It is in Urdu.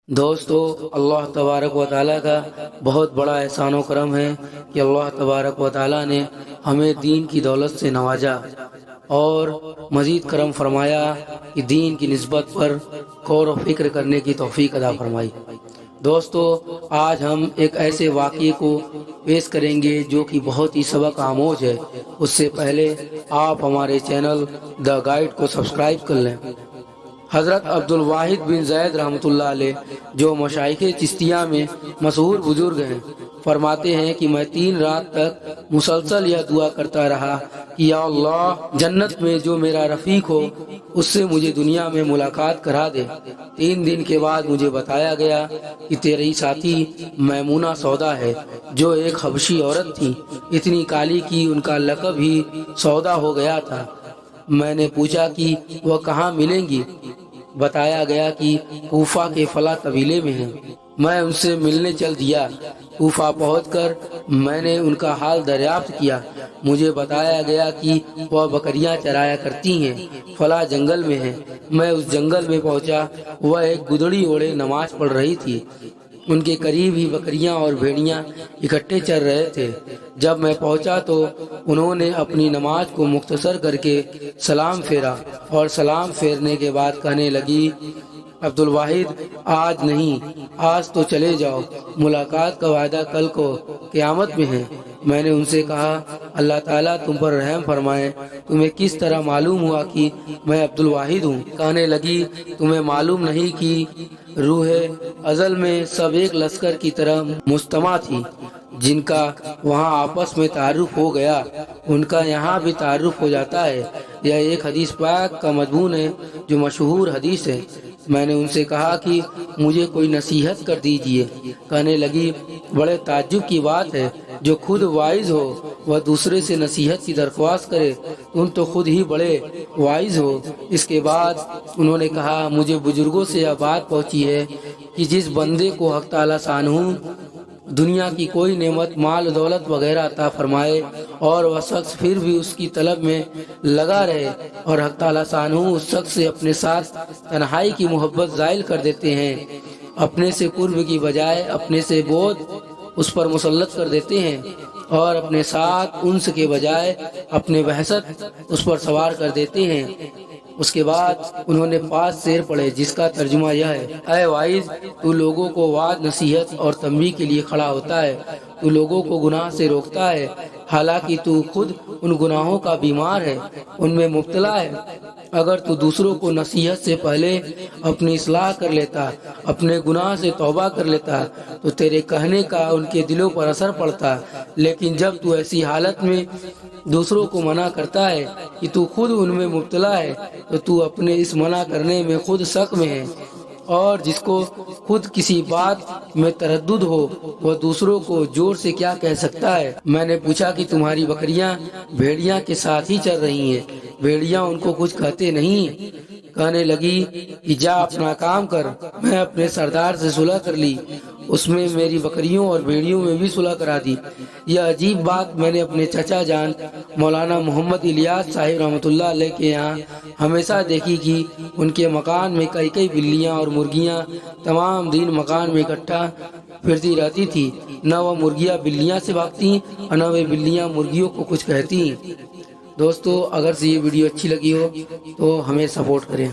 دوستو اللہ تبارک و تعالیٰ کا بہت بڑا احسان و کرم ہے کہ اللہ تبارک و تعالیٰ نے ہمیں دین کی دولت سے نوازا اور مزید کرم فرمایا کہ دین کی نسبت پر غور و فکر کرنے کی توفیق عطا فرمائی۔ دوستو آج ہم ایک ایسے واقعے کو پیش کریں گے جو کہ بہت ہی سبق آموز ہے۔ اس سے پہلے آپ ہمارے چینل دا گائیڈ کو سبسکرائب کر لیں۔ حضرت عبدالواحد بن زید رحمۃ اللہ علیہ جو مشائخ چشتیہ میں مشہور بزرگ ہیں، فرماتے ہیں کہ میں 3 رات تک مسلسل یہ دعا کرتا رہا کہ یا اللہ جنت میں جو میرا رفیق ہو اس سے مجھے دنیا میں ملاقات کرا دے۔ 3 دن کے بعد مجھے بتایا گیا کہ تیری ساتھی میمونہ سودا ہے جو ایک حبشی عورت تھی، اتنی کالی کہ ان کا لقب ہی سودا ہو گیا تھا۔ میں نے پوچھا کہ وہ کہاں ملیں گی؟ بتایا گیا کہ کوفہ کے فلاں قبیلے میں ہیں۔ میں ان سے ملنے چل دیا۔ کوفہ پہنچ کر میں نے ان کا حال دریافت کیا۔ مجھے بتایا گیا کہ وہ بکریاں چرایا کرتی ہیں، فلاں جنگل میں ہیں۔ میں اس جنگل میں پہنچا، وہ ایک گدڑی اوڑے نماز پڑھ رہی تھی۔ ان کے قریب ہی بکریاں اور بھیڑیاں اکٹھے چر رہے تھے۔ جب میں پہنچا تو انہوں نے اپنی نماز کو مختصر کر کے سلام پھیرا اور سلام پھیرنے کے بعد کہنے لگی، عبدالواحد آج نہیں، آج تو چلے جاؤ، ملاقات کا وعدہ کل کو قیامت میں ہے۔ میں نے ان سے کہا اللہ تعالیٰ تم پر رحم فرمائے، تمہیں کس طرح معلوم ہوا کہ میں عبدالواحد ہوں؟ کہنے لگی تمہیں معلوم نہیں کہ روح ازل میں سب ایک لشکر کی طرح مجتمع تھی، جن کا وہاں آپس میں تعارف ہو گیا ان کا یہاں بھی تعارف ہو جاتا ہے۔ یہ ایک حدیث پاک کا مضمون ہے جو مشہور حدیث ہے۔ میں نے ان سے کہا کہ مجھے کوئی نصیحت کر دیجئے۔ کہنے لگی بڑے تعجب کی بات ہے، جو خود واعظ ہو وہ دوسرے سے نصیحت کی درخواست کرے، تم تو خود ہی بڑے واعظ ہو۔ اس کے بعد انہوں نے کہا مجھے بزرگوں سے یہ بات پہنچی ہے کہ جس بندے کو حق تعالیٰ شانہ دنیا کی کوئی نعمت مال دولت وغیرہ عطا فرمائے اور وہ شخص پھر بھی اس کی طلب میں لگا رہے اور حق تعالیٰ شانہ اس شخص سے اپنے ساتھ تنہائی کی محبت زائل کر دیتے ہیں، اپنے سے قرب کی بجائے اپنے سے بعد اس پر مسلط کر دیتے ہیں اور اپنے ساتھ انس کے بجائے اپنے وحشت اس پر سوار کر دیتے ہیں۔ اس کے بعد انہوں نے 5 شعر پڑھے جس کا ترجمہ یہ ہے، اے واعظ تو لوگوں کو وعظ نصیحت اور تنبیہ کے لیے کھڑا ہوتا ہے، تو لوگوں کو گناہ سے روکتا ہے، حالانکہ تو خود ان گناہوں کا بیمار ہے، ان میں مبتلا ہے۔ اگر تو دوسروں کو نصیحت سے پہلے اپنی اصلاح کر لیتا، اپنے گناہ سے توبہ کر لیتا تو تیرے کہنے کا ان کے دلوں پر اثر پڑتا، لیکن جب تو ایسی حالت میں دوسروں کو منع کرتا ہے کہ تو خود ان میں مبتلا ہے تو تو اپنے اس منع کرنے میں خود شک میں ہے، اور جس کو خود کسی بات میں تردد ہو وہ دوسروں کو زور سے کیا کہہ سکتا ہے؟ میں نے پوچھا کہ تمہاری بکریاں بھیڑیاں کے ساتھ ہی چر رہی ہیں، بھیڑیاں ان کو کچھ کہتے نہیں؟ کہنے لگی کہ جا اپنا کام کر۔ میں اپنے سردار سے صلح کر لی، اس میں میری بکریوں اور بھیڑیوں میں بھی صلح کرا دی۔ یہ عجیب بات میں نے اپنے چچا جان مولانا محمد الیاس صاحب رحمۃ اللہ علیہ کے یہاں ہمیشہ دیکھی کہ ان کے مکان میں کئی بلیاں اور مرغیاں تمام دن مکان میں اکٹھا پھرتی رہتی تھی، نہ وہ مرغیاں بلیاں سے بھاگتی اور نہ وہ بلیاں مرغیوں کو کچھ کہتی۔ دوستو اگر سے یہ ویڈیو اچھی لگی ہو تو ہمیں سپورٹ کریں۔